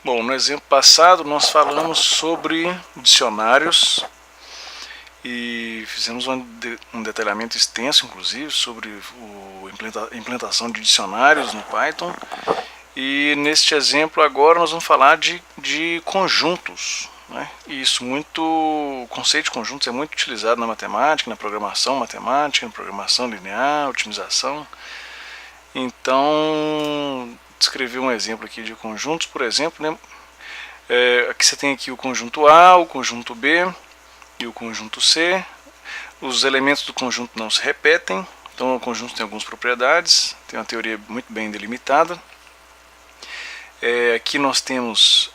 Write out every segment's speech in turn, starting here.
Bom, no exemplo passado nós falamos sobre dicionários e fizemos um detalhamento extenso, inclusive, sobre a implantação de dicionários no Python. E neste exemplo agora nós vamos falar de conjuntos, né? E o conceito de conjuntos é muito utilizado na matemática, na programação matemática, na programação linear, otimização. Então, descrever um exemplo aqui de conjuntos, por exemplo, né? Aqui você tem aqui o conjunto A, o conjunto B e o conjunto C. Os elementos do conjunto não se repetem, então o conjunto tem algumas propriedades, tem uma teoria muito bem delimitada. Aqui nós temos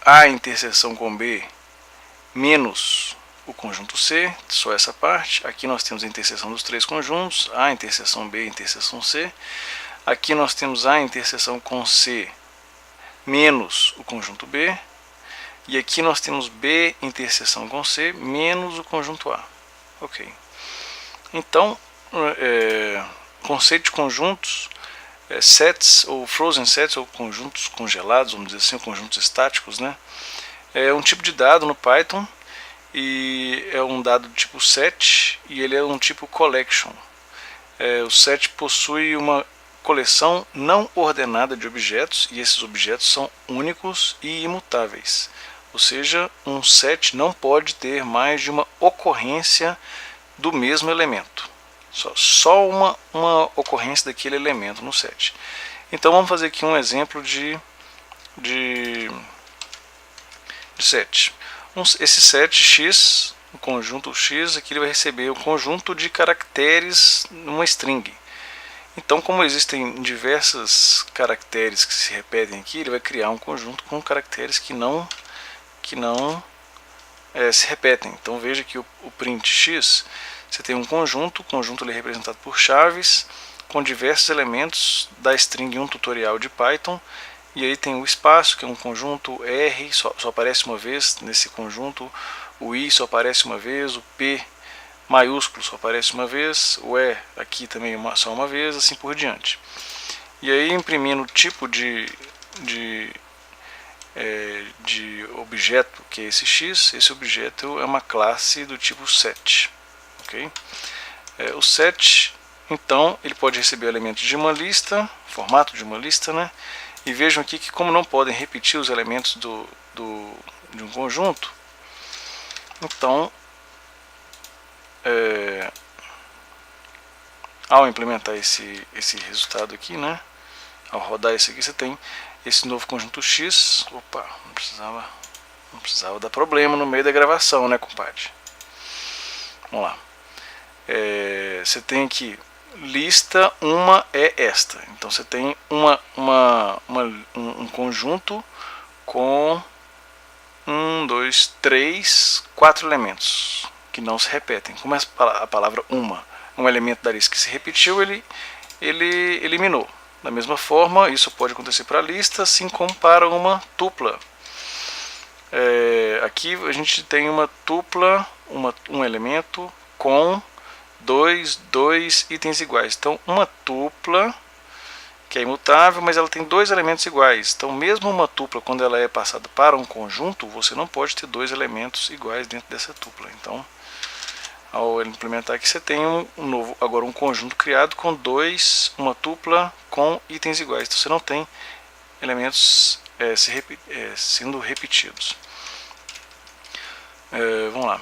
A interseção com B menos o conjunto C, só essa parte. Aqui nós temos a interseção dos três conjuntos, A interseção B, interseção C. Aqui nós temos A interseção com C menos o conjunto B. E aqui nós temos B interseção com C menos o conjunto A. Ok. Então, conceito de conjuntos, sets ou frozen sets, ou conjuntos congelados, vamos dizer assim, conjuntos estáticos, né? É um tipo de dado no Python e é um dado do tipo set e ele é um tipo collection. O set possui uma coleção não ordenada de objetos e esses objetos são únicos e imutáveis. Ou seja, um set não pode ter mais de uma ocorrência do mesmo elemento. Só uma ocorrência daquele elemento no set. Então vamos fazer aqui um exemplo de set. Esse set X, o conjunto X, aqui ele vai receber o conjunto de caracteres numa string. Então, como existem diversos caracteres que se repetem aqui, ele vai criar um conjunto com caracteres que não se repetem. Então veja que o print X, você tem um conjunto, o conjunto ele é representado por chaves, com diversos elementos da string 1 tutorial de Python, e aí tem o espaço, que é um conjunto, R só aparece uma vez nesse conjunto, o I só aparece uma vez, o P maiúsculo só aparece uma vez, o E aqui também só uma vez, assim por diante. E aí imprimindo o tipo de objeto que é esse X, esse objeto é uma classe do tipo set. Okay? O set, então, ele pode receber elementos de uma lista, formato de uma lista, né? E vejam aqui que como não podem repetir os elementos de um conjunto, então, ao implementar esse resultado aqui, né? Ao rodar isso aqui, você tem esse novo conjunto X. Opa, não precisava dar problema no meio da gravação, né, compadre? Vamos lá. Você tem aqui lista uma é esta. Então você tem um conjunto com 4 elementos que não se repetem. Como é a palavra uma? Um elemento da lista que se repetiu, ele eliminou. Da mesma forma, isso pode acontecer para a lista, assim como para uma tupla. Aqui a gente tem uma tupla, um elemento com dois itens iguais. Então, uma tupla, que é imutável, mas ela tem 2 elementos iguais. Então, mesmo uma tupla, quando ela é passada para um conjunto, você não pode ter 2 elementos iguais dentro dessa tupla. Então, ao implementar aqui, você tem agora um conjunto criado com uma tupla com itens iguais. Então você não tem elementos sendo repetidos. Vamos lá.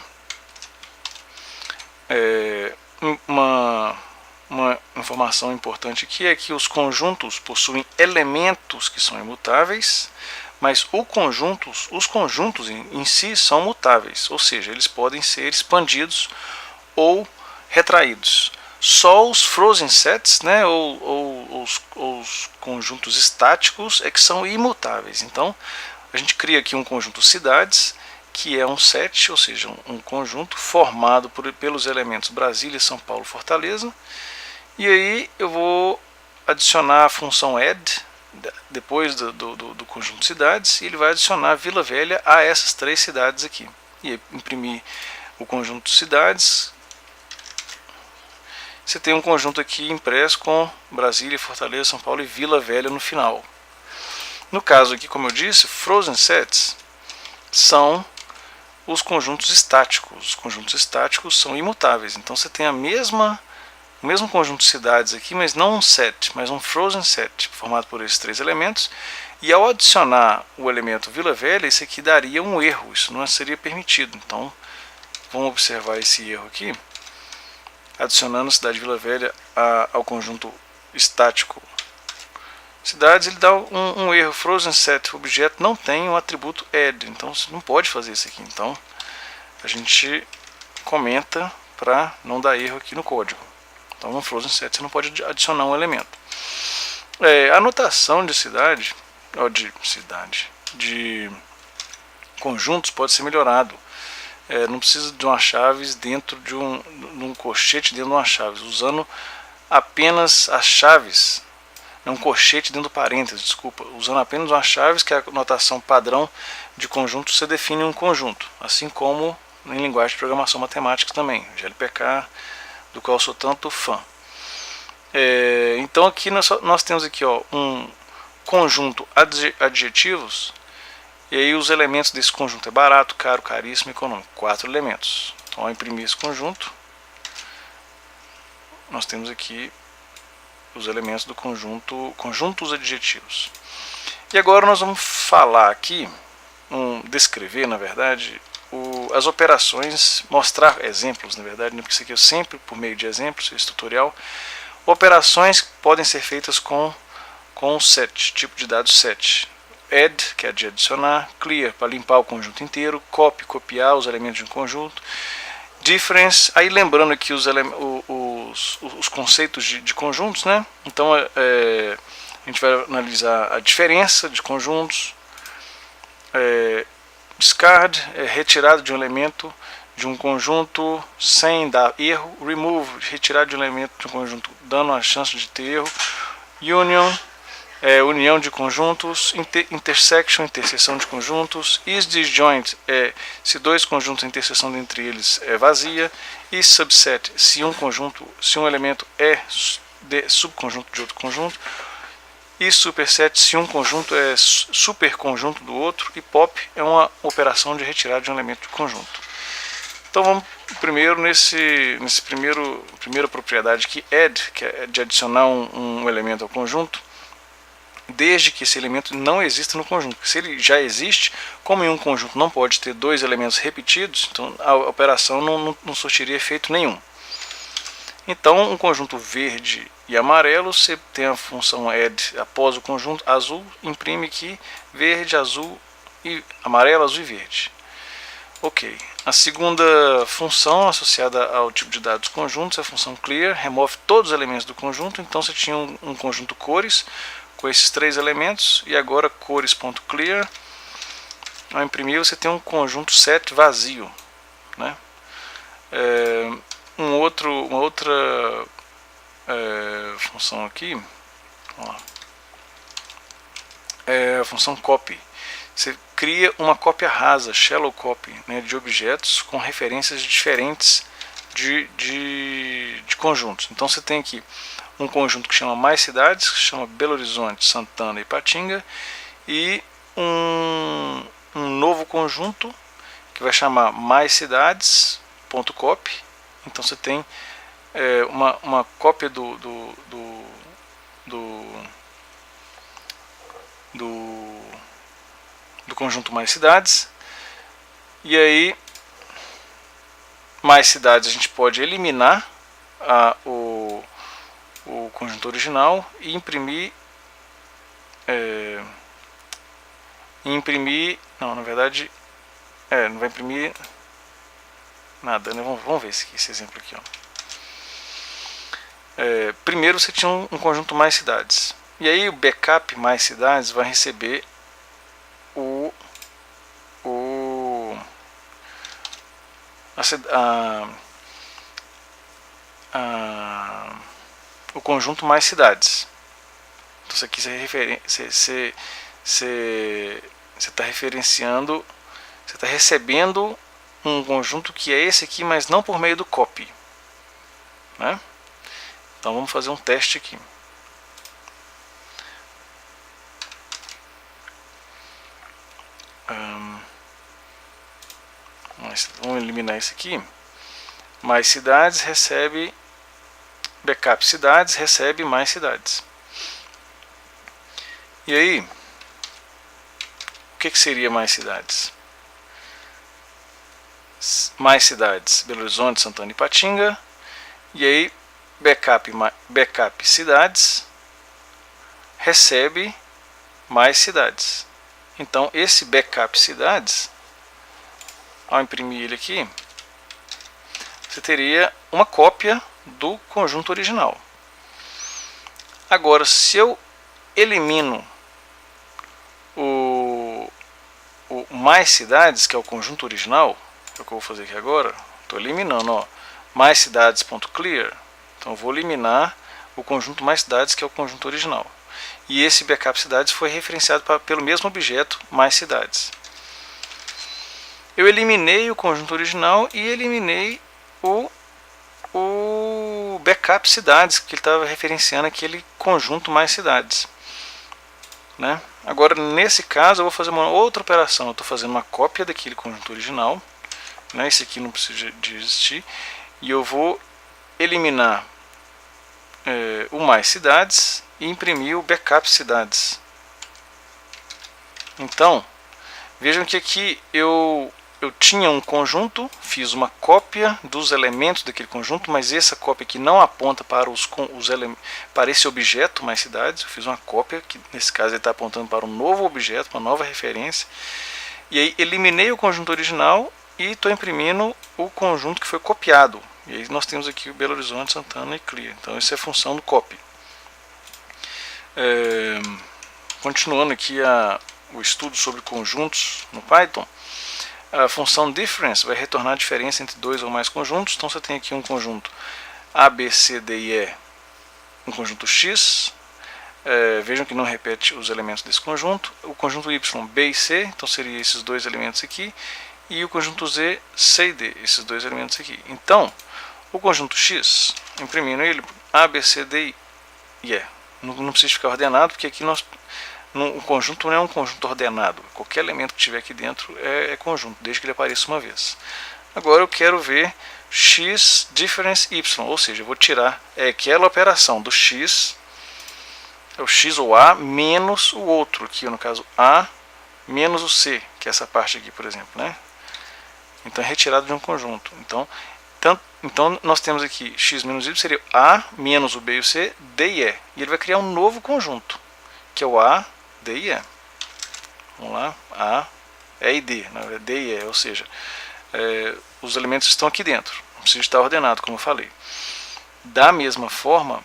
Uma informação importante aqui é que os conjuntos possuem elementos que são imutáveis, mas os conjuntos em si são mutáveis, ou seja, eles podem ser expandidos ou retraídos. Só os frozen sets, né, ou os conjuntos estáticos é que são imutáveis. Então, a gente cria aqui um conjunto cidades, que é um set, ou seja, um conjunto formado pelos elementos Brasília, São Paulo, Fortaleza. E aí eu vou adicionar a função add, depois do conjunto cidades, e ele vai adicionar Vila Velha a essas 3 cidades aqui. E imprimir o conjunto cidades. Você tem um conjunto aqui impresso com Brasília, Fortaleza, São Paulo e Vila Velha no final. No caso aqui, como eu disse, frozen sets são os conjuntos estáticos. Os conjuntos estáticos são imutáveis. Então você tem o mesmo conjunto de cidades aqui, mas não um set, mas um frozen set, formado por esses três elementos. E ao adicionar o elemento Vila Velha, isso aqui daria um erro, isso não seria permitido. Então, vamos observar esse erro aqui. Adicionando a cidade Vila Velha ao conjunto estático cidades, ele dá um erro. Frozen set objeto não tem o atributo add, então você não pode fazer isso aqui. Então, a gente comenta para não dar erro aqui no código. Então, no frozen set você não pode adicionar um elemento. A anotação de de conjuntos pode ser melhorado. Não precisa de uma chaves dentro de um colchete dentro de uma chave, usando apenas as chaves, um colchete dentro do parênteses, desculpa, usando apenas uma chaves, que é a notação padrão de conjunto, você define um conjunto, assim como em linguagem de programação matemática também, GLPK, do qual eu sou tanto fã. Então aqui nós temos aqui um conjunto adjetivos, e aí os elementos desse conjunto é barato, caro, caríssimo, econômico, 4 elementos. Então ao imprimir esse conjunto, nós temos aqui os elementos do conjuntos adjetivos. E agora nós vamos falar aqui, descrever na verdade, as operações, mostrar exemplos na verdade, porque isso aqui é sempre por meio de exemplos, esse tutorial. Operações podem ser feitas com set, tipo de dados set. Add, que é de adicionar, clear, para limpar o conjunto inteiro, copy, copiar os elementos de um conjunto, difference, aí lembrando aqui os conceitos de conjuntos, né? Então a gente vai analisar a diferença de conjuntos, discard, retirada de um elemento de um conjunto sem dar erro, remove, retirada de um elemento de um conjunto dando a chance de ter erro, union, união de conjuntos, interseção de conjuntos, is disjoint, se dois conjuntos a interseção entre eles é vazia, e subset, se um elemento é subconjunto de outro conjunto, e superset, se um conjunto é superconjunto do outro, e pop é uma operação de retirada de um elemento do conjunto. Então vamos primeiro primeira propriedade aqui, add, que é de adicionar um elemento ao conjunto, desde que esse elemento não exista no conjunto. Se ele já existe, como em um conjunto não pode ter dois elementos repetidos, então a operação não surtiria efeito nenhum. Então, um conjunto verde e amarelo, você tem a função add após o conjunto azul, imprime aqui verde, azul, e amarelo, azul e verde. Ok. A segunda função associada ao tipo de dados conjuntos é a função clear, remove todos os elementos do conjunto. Então você tinha um conjunto cores com esses três elementos, e agora cores.clear, ao imprimir você tem um conjunto set vazio, né? Uma outra função aqui, vamos lá, é a função copy. Você cria uma cópia rasa, shallow copy, né, de objetos com referências diferentes de conjuntos. Então você tem aqui um conjunto que chama mais cidades, que chama Belo Horizonte, Santana e Patinga, e um novo conjunto que vai chamar mais cidades.copy. Então você tem uma cópia do conjunto mais cidades, e aí mais cidades a gente pode eliminar o conjunto original e imprimir não, na verdade não vai imprimir nada, né? Vamos ver esse exemplo aqui, ó. Primeiro você tinha um conjunto mais cidades, e aí o backup mais cidades vai receber o conjunto mais cidades. Então isso aqui você está referenciando, você está recebendo um conjunto que é esse aqui, mas não por meio do copy, né? Então vamos fazer um teste aqui. vamos eliminar isso aqui. Mais cidades recebe backup cidades, recebe mais cidades. E aí, o que seria mais cidades? Mais cidades, Belo Horizonte, Santana e Ipatinga. E aí, backup cidades recebe mais cidades. Então, esse backup cidades, ao imprimir ele aqui, você teria uma cópia do conjunto original. Agora, se eu elimino o mais cidades, que é o conjunto original, é o que eu vou fazer aqui agora, estou eliminando, ó, mais cidades.clear, então eu vou eliminar o conjunto mais cidades, que é o conjunto original. E esse backup cidades foi referenciado pelo mesmo objeto, mais cidades. Eu eliminei o conjunto original e eliminei o backup cidades, que ele estava referenciando aquele conjunto mais cidades, né? Agora, nesse caso, eu vou fazer uma outra operação. Eu estou fazendo uma cópia daquele conjunto original, né? Esse aqui não precisa de existir. E eu vou eliminar o mais cidades e imprimir o backup cidades. Então, vejam que aqui eu tinha um conjunto, fiz uma cópia dos elementos daquele conjunto, mas essa cópia aqui não aponta para, para esse objeto mais cidades. Eu fiz uma cópia, que nesse caso ele está apontando para um novo objeto, uma nova referência. E aí eliminei o conjunto original e estou imprimindo o conjunto que foi copiado. E aí nós temos aqui o Belo Horizonte, Santana e Clear. Então isso é a função do copy. Continuando aqui o estudo sobre conjuntos no Python, a função difference vai retornar a diferença entre dois ou mais conjuntos. Então você tem aqui um conjunto A, B, C, D e E, um conjunto X. Vejam que não repete os elementos desse conjunto. O conjunto Y, B e C, então seria esses dois elementos aqui. E o conjunto Z, C e D, esses dois elementos aqui. Então, o conjunto X, imprimindo ele, A, B, C, D e E. Não precisa ficar ordenado, porque aqui o conjunto não é um conjunto ordenado. Qualquer elemento que tiver aqui dentro é conjunto, desde que ele apareça uma vez. Agora eu quero ver x difference y, ou seja, eu vou tirar aquela operação do x, é o x ou a menos o outro, aqui no caso a menos o c, que é essa parte aqui, por exemplo, né? Então é retirado de um conjunto. Então nós temos aqui x menos y seria a menos o b e o c, d e e. E ele vai criar um novo conjunto, que é o a, d e e. Vamos lá, a, e e d, né? D e e, ou seja, os elementos estão aqui dentro. Não precisa estar ordenado, como eu falei. Da mesma forma,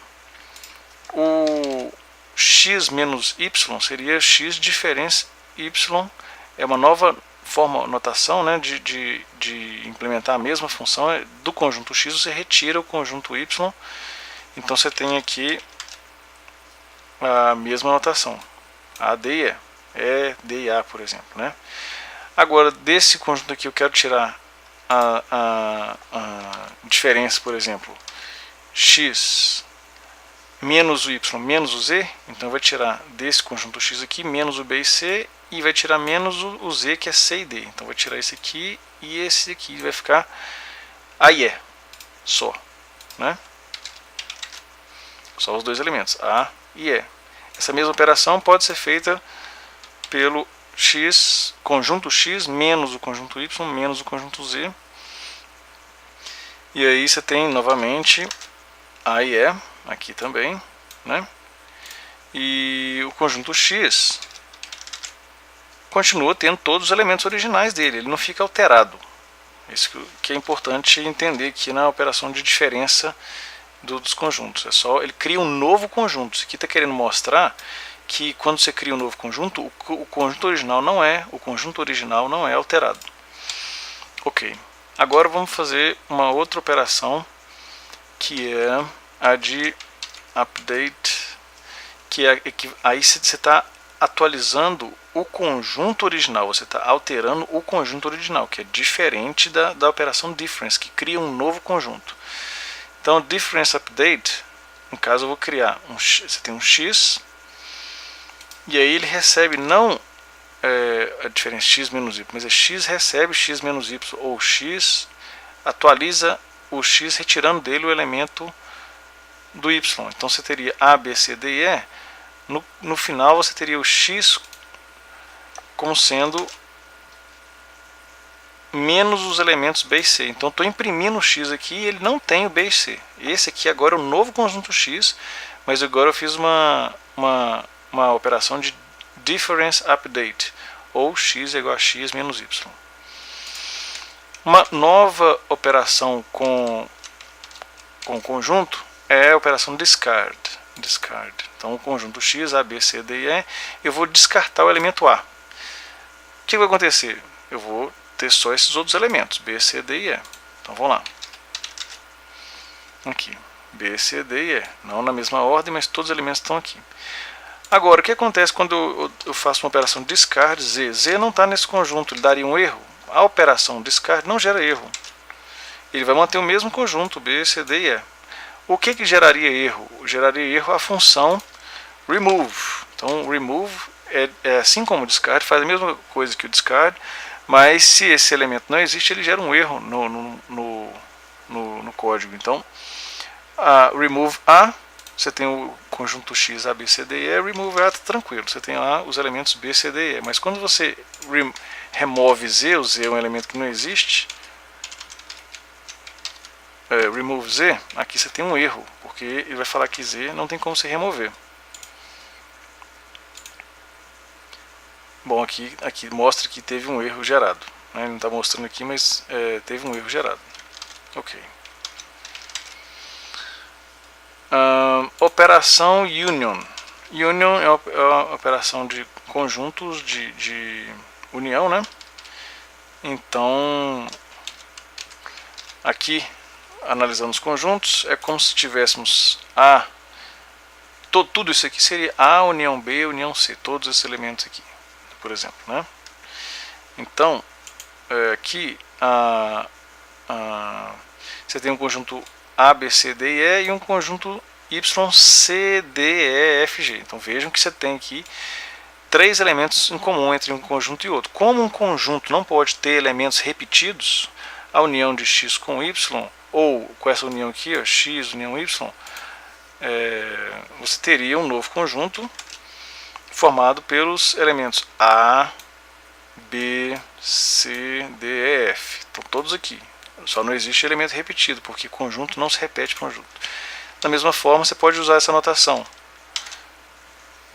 o x menos y seria x diferença y, é uma nova forma, notação, né, de implementar a mesma função. Do conjunto x você retira o conjunto y, então você tem aqui a mesma notação, a, d e e, d e a, por exemplo, né? Agora, desse conjunto aqui eu quero tirar a diferença, por exemplo, x menos o y menos o z, então vai tirar desse conjunto x aqui menos o b e c, e vai tirar menos o z, que é c e d. Então vai tirar esse aqui e esse aqui, vai ficar a e e só, né? Só os dois elementos, a e e. Essa mesma operação pode ser feita pelo x, conjunto x menos o conjunto y menos o conjunto z. E aí você tem novamente a e e aqui também, né? E o conjunto x continua tendo todos os elementos originais dele, ele não fica alterado. Isso que é importante entender aqui na operação de diferença dos conjuntos. É só, ele cria um novo conjunto. Isso aqui está querendo mostrar que quando você cria um novo conjunto, o conjunto original não é alterado. Ok. Agora vamos fazer uma outra operação, que é a de update, que aí você está atualizando o conjunto original, você está alterando o conjunto original, que é diferente da operação difference, que cria um novo conjunto. Então, difference update, no caso eu vou criar você tem um x, e aí ele recebe não a diferença x menos y, mas é x recebe x menos y, ou x atualiza o x retirando dele o elemento do y. Então você teria A, B, C, D e E. No final você teria o x como sendo menos os elementos B e C. Então estou imprimindo o x aqui e ele não tem o B e C. Esse aqui agora é o novo conjunto x, mas agora eu fiz uma operação de difference update, ou x é igual a x menos y. Uma nova operação com conjunto é a operação discard. Então o conjunto x, A, B, C, D e E, eu vou descartar o elemento A. O que vai acontecer? Eu vou ter só esses outros elementos, B, C, D e E. Então vamos lá. Aqui, B, C, D e E. Não na mesma ordem, mas todos os elementos estão aqui. Agora, o que acontece quando eu faço uma operação discard Z? Z não está nesse conjunto, ele daria um erro. A operação discard não gera erro. Ele vai manter o mesmo conjunto, B, C, D e E. O que geraria erro? Geraria erro a função remove. Então, remove é assim como o discard, faz a mesma coisa que o discard, mas se esse elemento não existe, ele gera um erro no código. Então, remove A, você tem o conjunto x, A, B, C, D e E, remove A, está tranquilo, você tem lá os elementos B, C, D e E. Mas quando você remove Z, o Z é um elemento que não existe, remove Z, aqui você tem um erro, porque ele vai falar que Z não tem como se remover. Bom, aqui mostra que teve um erro gerado. Ele não está mostrando aqui, mas teve um erro gerado. Ok. Operação union. Union é uma operação de conjuntos de união, né? Então, aqui, analisando os conjuntos, é como se tivéssemos tudo isso aqui seria A, união B, união C, todos esses elementos aqui, por exemplo, né? Então, aqui você tem um conjunto A, B, C, D e E e um conjunto Y, C, D, E, F, G. Então vejam que você tem aqui 3 elementos em comum entre um conjunto e outro. Como um conjunto não pode ter elementos repetidos, a união de x com y, ou com essa união aqui, ó, x união y, você teria um novo conjunto formado pelos elementos A, B, C, D, E, F. Estão todos aqui. Só não existe elemento repetido, porque conjunto não se repete conjunto. Da mesma forma, você pode usar essa notação.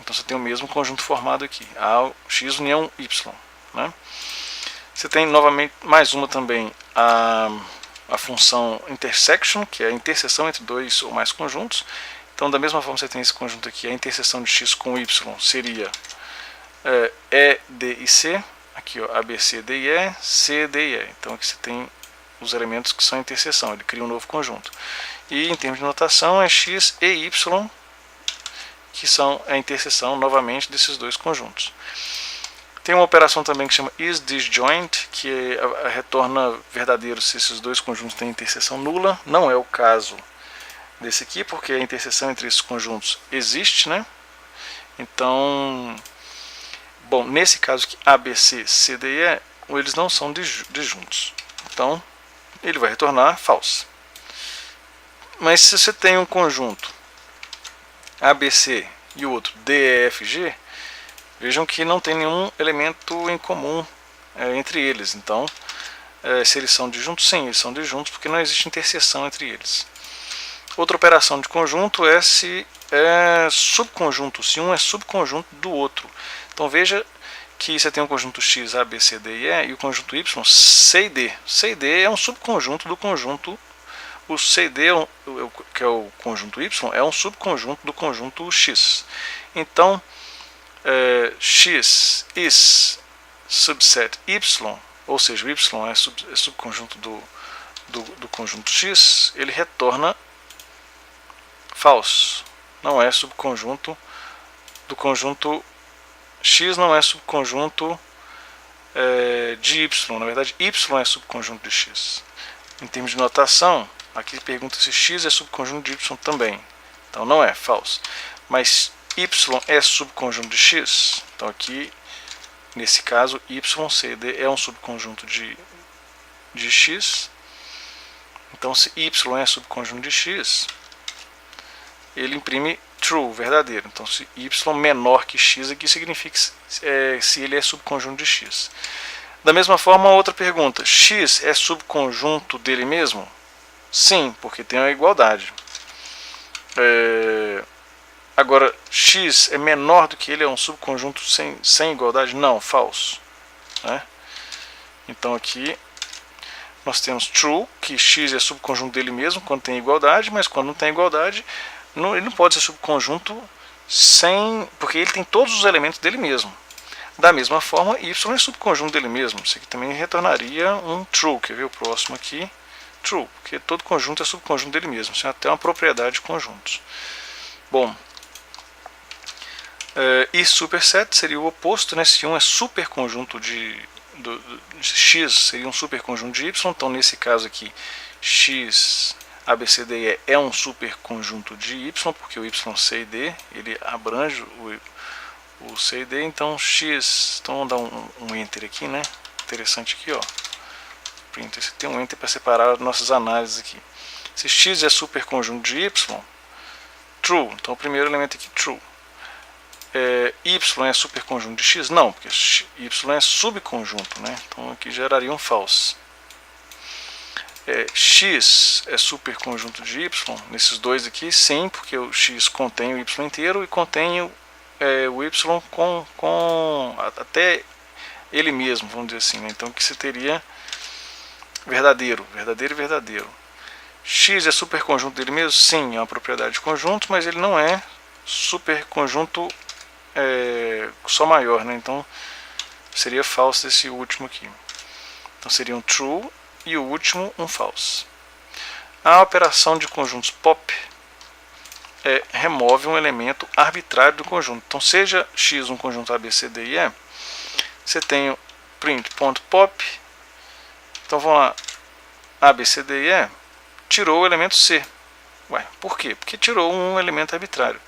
Então você tem o mesmo conjunto formado aqui, A, x união y, né? Você tem novamente mais uma também, a função intersection, que é a interseção entre dois ou mais conjuntos. Então da mesma forma você tem esse conjunto aqui, a interseção de x com y seria E, D e C, aqui ó, A, B, C, D e E, C, D e E. Então aqui você tem os elementos que são interseção, ele cria um novo conjunto. E em termos de notação é x e y, que são a interseção novamente desses dois conjuntos. Tem uma operação também que chama isDisjoint, que retorna verdadeiro se esses dois conjuntos têm interseção nula. Não é o caso desse aqui, porque a interseção entre esses conjuntos existe, né? Então, bom, nesse caso aqui, A, B, C, C, D e E, eles não são disjuntos. Então, ele vai retornar false. Mas se você tem um conjunto ABC e o outro DEFG, vejam que não tem nenhum elemento em comum entre eles. Então, se eles são disjuntos, sim, eles são disjuntos porque não existe interseção entre eles. Outra operação de conjunto é se é subconjunto, se um é subconjunto do outro. Então veja que você tem um conjunto X, A, B, C, D e E, e o conjunto Y, C e D. C e D é um subconjunto do conjunto. O CD, que é o conjunto Y, é um subconjunto do conjunto X. Então, X is subset Y, ou seja, o Y é subconjunto do conjunto X, ele retorna false. Não é subconjunto do conjunto X, não é subconjunto de Y. Na verdade, Y é subconjunto de X. Em termos de notação, aqui pergunta se x é subconjunto de y também. Então não é, false. Mas y é subconjunto de x. Então aqui Nesse caso, YCD é um subconjunto de X. Então, se Y é subconjunto de X, ele imprime true, verdadeiro. Então, se Y menor que X, aqui significa se ele é subconjunto de X. Da mesma forma, outra pergunta. X é subconjunto dele mesmo? Sim, porque tem a igualdade. Agora, X é menor do que ele, é um subconjunto sem igualdade? Não, falso. Né? Então aqui nós temos true, que X é subconjunto dele mesmo quando tem igualdade, mas quando não tem igualdade, ele não pode ser subconjunto porque ele tem todos os elementos dele mesmo. Da mesma forma, Y é subconjunto dele mesmo. Isso aqui também retornaria um true. Quer ver o próximo aqui? True, porque todo conjunto é subconjunto dele mesmo. Isso é até uma propriedade de conjuntos. Bom, e superset seria o oposto, né? Se um é superconjunto de X, seria um superconjunto de Y. Então, nesse caso aqui, X, A, B, C, D, E é um superconjunto de Y, porque o Y, C e D, ele abrange o C e D. Então, X, então vamos dar um Enter aqui, né? Interessante aqui, ó. Printer, você tem um Enter para separar nossas análises aqui. Se X é superconjunto de Y, true. Então, o primeiro elemento aqui, true. Y é superconjunto de X? Não, porque Y é subconjunto, né? Então aqui geraria um false. X é superconjunto de Y? Nesses dois aqui, sim, porque o X contém o Y inteiro e contém o Y com até ele mesmo, vamos dizer assim, né? Então aqui você teria verdadeiro, verdadeiro e verdadeiro. X é superconjunto dele mesmo? Sim, é uma propriedade de conjunto, mas ele não é superconjunto só maior, né? Então seria false esse último aqui. Então seria um true e o último um false. A operação de conjuntos pop remove um elemento arbitrário do conjunto. Então, seja X um conjunto A, B, C, D e E, você tem o print.pop. Então vamos lá, A, B, C, D e E tirou o elemento C. Ué, por quê? Porque tirou um elemento arbitrário.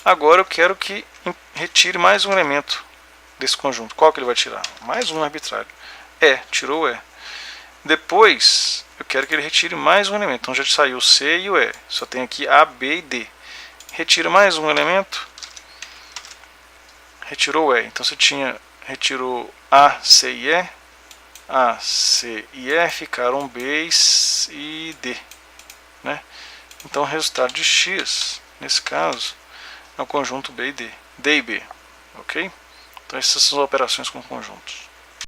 Agora eu quero que retire mais um elemento desse conjunto. Qual que ele vai tirar? Mais um arbitrário. Tirou o E. Depois eu quero que ele retire mais um elemento. Então já saiu o C e o E. Só tem aqui A, B e D. Retira mais um elemento. Retirou o E. Então você retirou A, C e E. A, C e E ficaram B e D. Né? Então o resultado de X, nesse caso, é o conjunto B e D. D e B. Ok? Então essas são as operações com conjuntos.